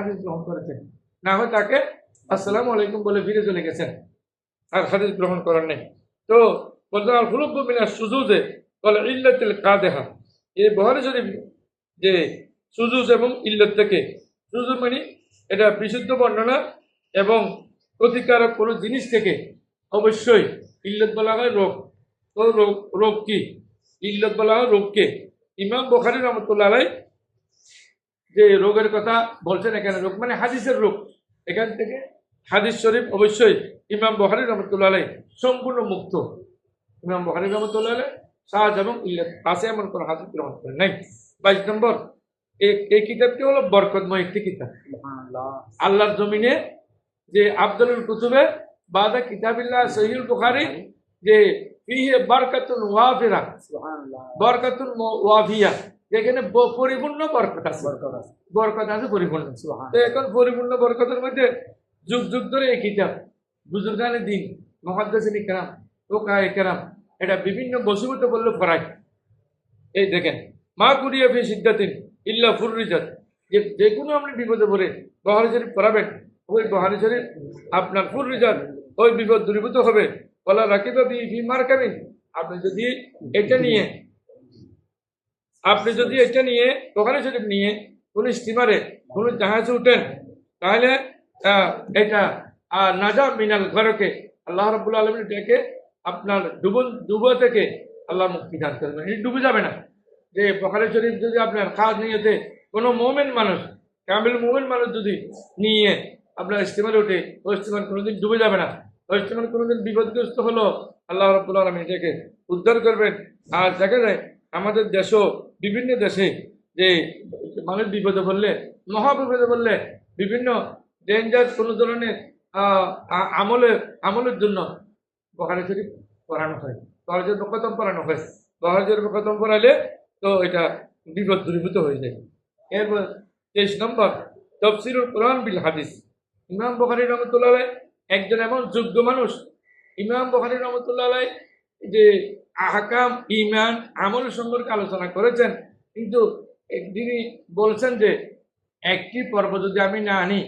হাদিস গ্রহণ করেছেন, না হয় তাকে আসসালামু আলাইকুম বলে ফিরে চলে গেছেন, আর হাদিস গ্রহণ করার নেই। তো বলছেন আল খুলুফু মিনাশ শুযুযে ওয়াল ইল্লাতিল কাদেহা, এই বুখারী শরীফ যে সুজুজ এবং ইল্লত থেকে, সুজুজ মানে এটা বিশুদ্ধ বর্ণনা এবং ক্ষতিকারক কোনো জিনিস থেকে, অবশ্যই ইল্লত বলা হয় রোগ। তো রোগ কি? ইল্লত বলা হয় রোগকে। ইমাম বুখারী রাহমাতুল্লাহ আলাইহি যে রোগের কথা বলছেন, এখানে রোগ মানে হাদিসের রোগ, এখান থেকে হাদিস শরীফ অবশ্যই ইমাম বুখারী রাহমাতুল্লাহ আলাইহি সম্পূর্ণ মুক্ত। ইমাম বুখারী রাহমাতুল্লাহ আলাইহি সাজ এবং ইল্লত আছে এমন কোনো হাদিস গ্রহণ করেন নাই। 22 নম্বর, এই কিতাবটি হলো বরকতময় একটি কিতাব। আল্লাহর জমিনে যে আফদলুল কুতুবে বাদা কিতাবিল্লাহ সহিহুল বুখারী, যে ফিহি বারকাতুন ওয়াফিরা, বরকাতুন ওয়াফিয়া, যেখানে পরিপূর্ণ বরকত আছে, বরকত আছে পরিপূর্ণ। তো এখন পরিপূর্ণ বরকতের মধ্যে যুগ যুগ ধরে এই কিতাব বুজুর্গানে দিন, মুহাদ্দিসিন ইকরাম, ফুকাহায়ে কেরাম এটা বিভিন্ন বসিবতে বললে পড়ায়। এই দেখেন, মা কুরিয়া ফি সিদ্দাতিন ইল্লা ফুররিজাত, যে কোনো আপনি বিপদে পড়ে বুখারী শরীফ পড়াবেন, ওই বুখারী শরীফ আপনার ফুররিজাত, ওই বিপদ দূরীভূত হবে। ওয়ালা রাকিবা ফি মারকাবিন, আপনি যদি এটা নিয়ে বুখারী শরীফ নিয়ে কোন স্টিমারে কোন জাহাজে উঠেন, তাহলে এটা নাজা মিনাল গরকে, আল্লাহ রাব্বুল আলামিন ডেকে আপনার ডুবো থেকে আল্লাহ মুক্তি দান করবেন, এটা ডুবে যাবে না। যে বুখারী শরীফ যদি আপনার খাস নিয়েতে কোনো মুমিন মানুষ, কামিল মুমিন মানুষ যদি নিয়ে আপনার ইস্তেমারে উঠে, ওই ইস্তেমার কোনোদিন ডুবে যাবে না। ওই ইস্তেমার কোনোদিন বিপদগ্রস্ত হলো, আল্লাহ রাব্বুল আলামিন এটাকে উদ্ধার করবেন। আর দেখা যায় আমাদের দেশও, বিভিন্ন দেশে যে মানুষ বিপদে পড়লে, মহা বিপদে পড়লে বিভিন্ন ডেঞ্জার কোনো ধরনের আমলের জন্য বুখারী শরীফ পড়ানো হয়, বুখারী শরীফ খতম পড়ানো হয়। বুখারী শরীফ খতম পড়াইলে তো এটা বিপদ দূরীভূত হয়ে যায়। এরপর 23 নম্বর, তাফসীরুল কোরআন বিল হাদিস। ইমাম বুখারী রাহমাতুল্লাহ আলাইহি একজন এমন যোগ্য মানুষ, ইমাম বুখারী রাহমাতুল্লাহ আলাইহি যে আহকাম, ঈমান, আমল সম্পর্কে আলোচনা করেছেন, কিন্তু তিনি বলছেন যে একটি পর্ব যদি আমি না আনি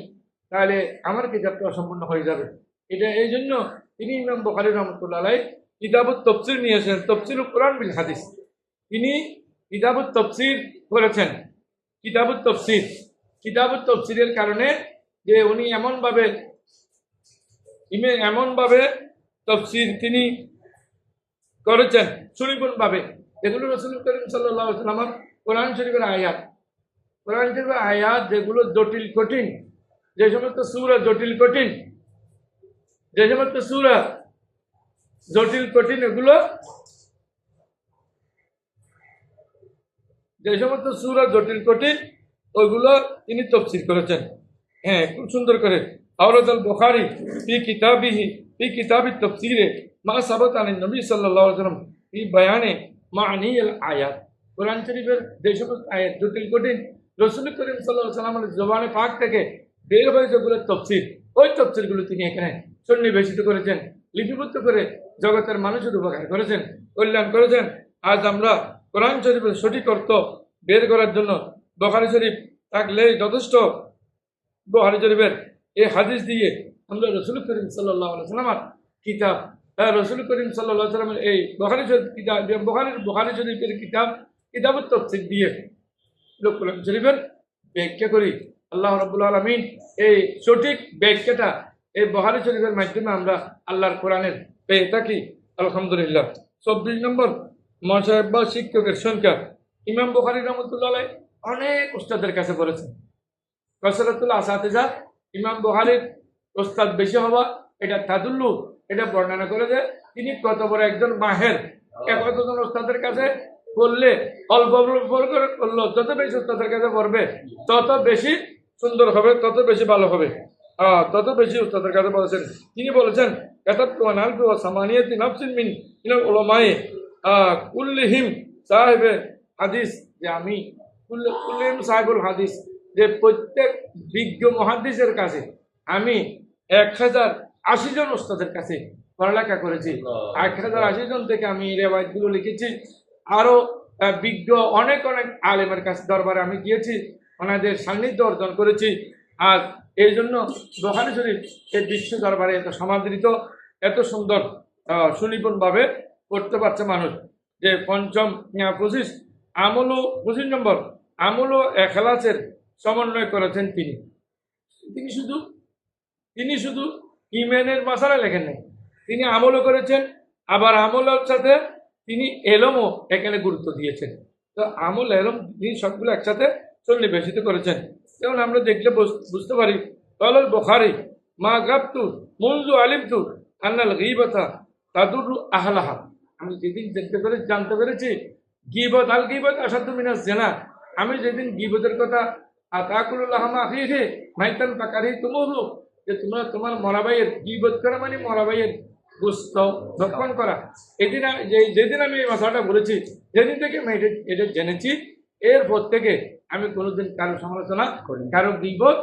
তাহলে আমার কিতাবটা অসম্পূর্ণ হয়ে যাবে। এটা এই জন্য তিনি ইমাম বুখারী রাহমাতুল্লাহ আলাইহি কিতাবুত তাফসীর নিয়েছেন, তাফসীরুল কোরআন বিল হাদিস। তিনি কিতাবুত তাফসীর করেছেন। কিতাবুত তাফসীরের কারণে যে উনি এমনভাবে তাফসীর তিনি করেছেন সুনিপুণভাবে, এগুলো রাসূল করিম সাল্লাল্লাহু আলাইহি ওয়াসাল্লাম কোরআন শরীফের আয়াত যেগুলো জটিল কঠিন, যে সমস্ত সূরা জটিল কঠিন, এগুলো যে সমস্ত সূরা জটিল কঠিন ওইগুলো তিনি তাফসীর করেছেন। হ্যাঁ, খুব সুন্দর করে। আওরাদাল বুখারী ফি কিতাবিত তাফসীরে মা সাবাত আন নবী সাল্লাল্লাহু আলাইহি ওয়াসাল্লাম ফি বায়ানে মাআনিল আয়াত। কোরআন শরীফের যে সমস্ত আয়াত জটিল কঠিন, রাসূল করিম সাল্লাল্লাহু আলাইহি ওয়াসাল্লামের জবানে পাক থেকে বের হয়ে যেগুলো তাফসীর, ওই তাফসীরগুলো তিনি এখানে সন্নিবেশিত করেছেন, লিপিবদ্ধ করে জগতের মানুষের উপকার করেছেন, কল্যাণ করেছেন। আজ আমরা কোরআন শরীফের সঠিক অর্থ বের করার জন্য বুখারী শরীফ থাকলেই যথেষ্ট। বুখারী শরীফের এই হাদিস দিয়ে আমরা রাসূল করিম সাল্লাল্লাহু আলাইহি ওয়াসাল্লামের কিতাব, রাসূল করিম সাল্লাল্লাহু আলাইহি ওয়াসাল্লামের এই বুখারী শরীফের কিতাবুত তাফসীর দিয়ে কোরআন শরীফের ব্যাখ্যা করি। আল্লাহ রাব্বুল আলামিন এই সঠিক ব্যাখ্যাটা এই বুখারী শরীফের মাধ্যমে আমরা আল্লাহর কোরআনের পেয়ে থাকি, আলহামদুলিল্লাহ। 24 নম্বর, মাশায়েখ বা শিক্ষকের সংখ্যা। ইমাম বুখারী রাহমাতুল্লাহ আলাইহি অনেক উস্তাদের কাছে পড়েছেন। কাসরাতুল আসাতিজা, ইমাম বুখারীর উস্তাদ বেশি হওয়া, এটা তাদুল্লু, এটা বর্ণনা করে যে তিনি কত বড় একজন মাহের। কতজন উস্তাদের কাছে পড়লে অল্প করলো, যত বেশি উস্তাদের কাছে পড়বে তত বেশি সুন্দর হবে, তত বেশি ভালো হবে, তত বেশি উস্তাদের কাছে বলেছেন। তিনি বলেছেন কাতাবতু আন আলফি ওয়া সামানিয়াতি নাফসিন মিনাল উলামায়ে কুল্লিহিম সাহেবে হাদিস, যে আমি কুল্লিহিম সাহেবুল হাদিস, যে প্রত্যেক বিজ্ঞ মুহাদ্দিসের কাছে আমি 1080 জন উস্তাদের কাছে পড়ালেখা করেছি। 1080 জন থেকে আমি রিওয়ায়াতগুলো লিখেছি। আরো বিজ্ঞ অনেক আলেমের কাছে দরবারে আমি গিয়েছি, ওনাদের সান্নিধ্য অর্জন করেছি। আর এই জন্য বুখারী শরীফ এই বিশ্ব দরবারে এত সমাদৃত, এত সুন্দর সুনিপুণভাবে করতে পারছে মানুষ। যে পঞ্চম 25 নম্বর আমল ও এখলাসের সমন্বয় করেছেন তিনি। তিনি শুধু ইমানের মাসালা লেখেন নাই, তিনি আমলও করেছেন, আবার আমলের সাথে তিনি এলমও এখানে গুরুত্ব দিয়েছেন। তো আমল এলম তিনি সবগুলো একসাথে সন্নিবেশিত করেছেন। যেমন আমরা দেখলে বুঝতে পারি, কলাল বুখারী মা গাবতু মুনযু আলিমতু আন্নাল গীবাতা তাদুরু আহলাহা। আমি যেদিন জানতে পেরেছি গীবত আল গীবত আসাদু মিনাজ জিনা, আমি যেদিন গীবতের কথা আতাকুল্লাহ আখিহি মাইতান পাকারি তুমুহু, যে তোমরা তোমার মরা ভাইয়ের গীবত করা মানে মরা ভাইয়ের গোস্ত ভক্ষণ করা। যেদিন আমি এই মশলাটা বলেছি, যেদিন থেকে আমি এটা জেনেছি, এরপর থেকে আমি কোনোদিন কারো সমালোচনা কারো গীবত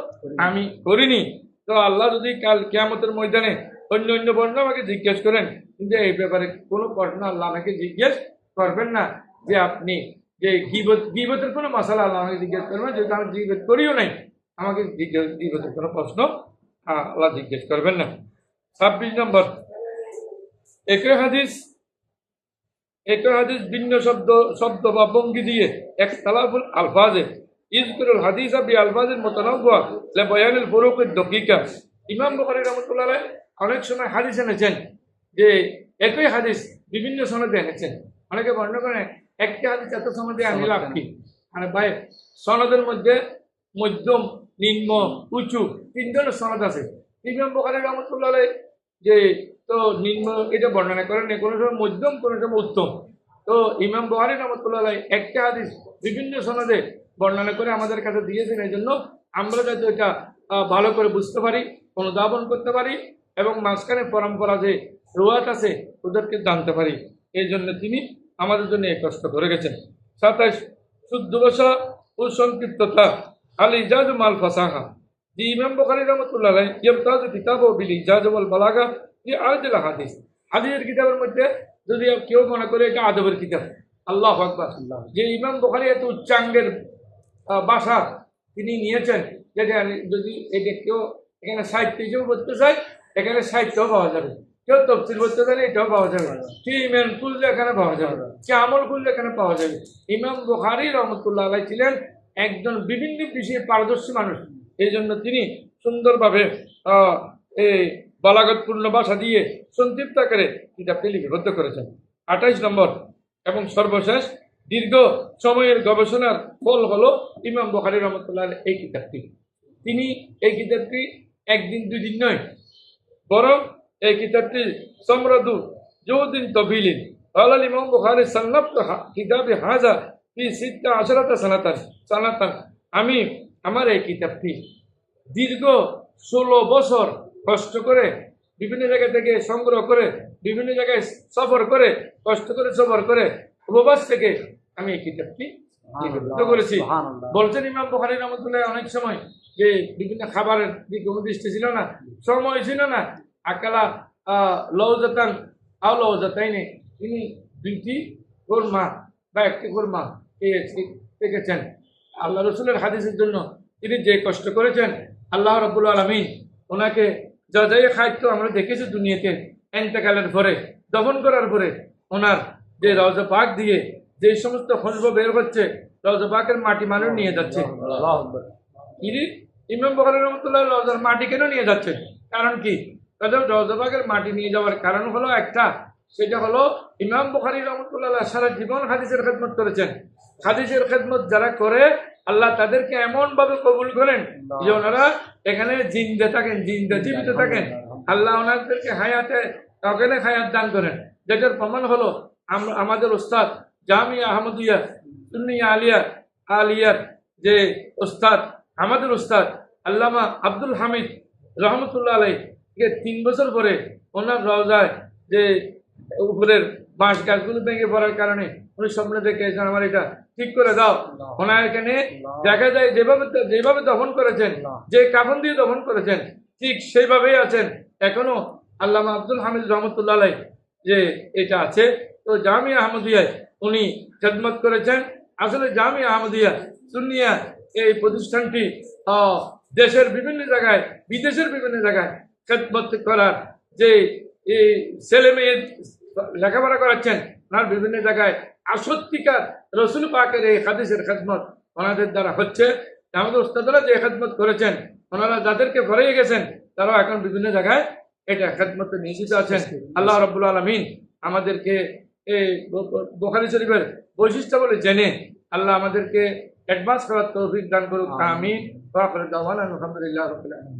আমি করিনি। তো আল্লাহ যদি কাল কিয়ামতের ময়দানে অন্য বর্ণ আমাকে জিজ্ঞেস করেন, কিন্তু এই ব্যাপারে কোনো প্রশ্ন আল্লাহ আমাকে জিজ্ঞেস করবেন না যে আপনি যে গীবতের কোনো মশলা আল্লাহ আমাকে জিজ্ঞেস করবেন না, যেহেতু আমি গীবত করিও নাই, আমাকে গীবতের কোনো প্রশ্ন আল্লাহ জিজ্ঞেস করবেন না। 26 নম্বর একই হাদিস ভিন্ন শব্দ বা ভঙ্গি দিয়ে ইখতিলাফুল আলফাজে ইযকুরুল হাদিসা বি আলফাজিল মুতানাওয়া লি বায়ানিল ফুরুকিদ দাকিকা। ইমাম বুখারী রাহমাতুল্লাহ আলাইহি অনেক সময় হাদিস এনেছেন, যে একই হাদিস বিভিন্ন সনদে এনেছেন। অনেকে বর্ণনা করেন একটি হাদিস এত সনদে আনলে লাভ কি? মানে ভাই সনদের মধ্যে মধ্যম, নিম্ন, উঁচু 3 ধরনের সনদ আছে। ইমাম বুখারী রাহমাতুল্লাহ আলাইহি যে তো নিম্ন এটা বর্ণনা করেন, কোনো সময় মধ্যম, কোনো সময় উত্তম। তো ইমাম বুখারী রাহমাতুল্লাহ আলাইহি একটা হাদিস বিভিন্ন সনদে বর্ণনা করে আমাদের কাছে দিয়েছেন, এই জন্য আমরা যাতে এটা ভালো করে বুঝতে পারি, অনুধাবন করতে পারি, এবং মাঝখানে পরম্পরা যে রুয়াত আছে ওদেরকে জানতে পারি। এই জন্য তিনি আমাদের জন্য এই কষ্ট করে গেছেন। 27 শুদ্ধ ভাষা ও সংক্ষিপ্ততা আল ইজাজ মাল ফাসাহা। যে ইমাম বুখারী রাহমাতুল্লাহ আলাইহি ইমতাজ কিতাব বিল ইজাজ ওয়াল বালাগা যে আরজল হাদিস, হাদিসের কিতাবের মধ্যে যদি কেউ মনে করে এটা আদবের কিতাব, আল্লাহু আকবার, যে ইমাম বুখারী এত উচ্চাঙ্গের ভাষা তিনি নিয়েছেন, যেটা যদি এটা কেউ এখানে সাহিত্য হিসেবে বলতে চায়, এখানে সাহিত্যও পাওয়া যাবে। কেউ তফসির বলতে চাইলে এটাও পাওয়া যাবে, কি ইমান খুললে এখানে পাওয়া যাবে, কি আমল খুললে এখানে পাওয়া যাবে। ইমাম বুখারী রাহমাতুল্লাহ আলাইহি ছিলেন একজন বিভিন্ন বিষয়ে পারদর্শী মানুষ। এই জন্য তিনি সুন্দরভাবে এই বালাগতপূর্ণ ভাষা দিয়ে সংক্ষিপ্ত আকারে কিতাবটি লিপিবদ্ধ করেছেন। 28 নম্বর এবং সর্বশেষ দীর্ঘ সময়ের গবেষণার ফল হলো ইমাম বুখারী রাহমাতুল্লাহ আলাইহি এই কিতাবটি। তিনি এই কিতাবটি একদিন দুই দিন নয়, বরং এই কিতাবটি সমৃদ্ধ যৌদিন তবিলিন আল ইমাম বুখারী সান্নাফত কিতাবে হাজা ফি 16 সানাতান। আমি আমার এই কিতাবটি দীর্ঘ 16 বছর কষ্ট করে বিভিন্ন জায়গা থেকে সংগ্রহ করে, বিভিন্ন জায়গায় সফর করে, কষ্ট করে সফর করে, উপবাস থেকে আমি এই কিতাবটি লিপিবদ্ধ করেছি। বলছেন ইমাম বুখারী রাহমাতুল্লাহ অনেক সময় যে বিভিন্ন খাবারের দিকে দৃষ্টি ছিল না, সময় ছিল না, আকালা লওজাতান আও লওজাতাইনে, তিনি 2টি খুরমা বা 1টি খুরমা পেয়েছেন। আল্লাহ রসুলের হাদিসের জন্য তিনি যে কষ্ট করেছেন, আল্লাহ রাব্বুল আলামিন ওনাকে যা যাই খাদ্য আমরা দেখেছি দুনিয়াতে, এন্তেকালের পরে, দফন করার পরে ওনার যে রওজা পাক দিয়ে যে সমস্ত খুশবু বের হচ্ছে, রওজা পাকের মাটি মানুষ নিয়ে যাচ্ছে। ইমাম বুখারী রাহমাতুল্লাহ রওজার মাটি কেন নিয়ে যাচ্ছেন? কারণ কি? তাদের রওজা পাকের মাটি নিয়ে যাওয়ার কারণ হলো একটা, সেটা হলো ইমাম বুখারী রাহমাতুল্লাহ সারা জীবন হাদিসের খেদমত করেছেন। হাদিসের খেদমত যারা করে আল্লাহ তাদেরকে এমন ভাবে কবুল করেন যে ওনারা এখানে জিন্দা থাকেন, জীবিত থাকেন। আল্লাহ ওনাদেরকে ওখানে হায়াত দান করেন, যেটার প্রমাণ হলো আমাদের উস্তাদ জামিয়া আহমদিয়া সুন্নিয়া আলিয়ার যে উস্তাদ, আমাদের উস্তাদ আল্লামা আব্দুল হামিদ রহমতুল্লাহ আলাইহি 3 বছর পরে ওনার রওজায় যে উপরের বাঁশ গাছগুলো ভেঙে পড়ার কারণে উনি স্বপ্নে দেখে এসেছেন আমার এটা ঠিক করে দাও। ওনার এখানে দেখা যায় যেভাবে দফন করেছেন, যে কাফন দিয়ে দফন করেছেন, ঠিক সেইভাবেই আছেন এখনো আল্লামা আব্দুল হামিদ রহমতুল্লাহ আলাইহি, যে এটা আছে। তো জামিয়া আহমদিয়ায় উনি খেদমত করেছেন। আসলে জামিয়া আহমদিয়া সুন্নিয়া এই প্রতিষ্ঠানটি দেশের বিভিন্ন জায়গায়, বিদেশের বিভিন্ন জায়গায় খেদমত করার যে এই ছেলে মেয়ে লেখাপড়া করাচ্ছেন, ওনার বিভিন্ন জায়গায় আসত্তিকার রসুল পাকের এই হাদিসের খেদমত ওনাদের দ্বারা হচ্ছে। আমাদের ওস্তাদরা যে খেদমত করেছেন, ওনারা যাদেরকে ভরিয়ে গেছেন, তারাও এখন বিভিন্ন জায়গায় এটা খেদমতে নিয়োজিত আছেন। আল্লাহ রাব্বুল আলামিন আমাদেরকে এই বুখারী শরীফের বৈশিষ্ট্য বলে জেনে আল্লাহ আমাদেরকে অ্যাডভান্স করার তৌফিক দান করুক। আমিন। ওয়া আখিরু দাওয়ানা আলহামদুলিল্লাহি রাব্বিল আলামিন।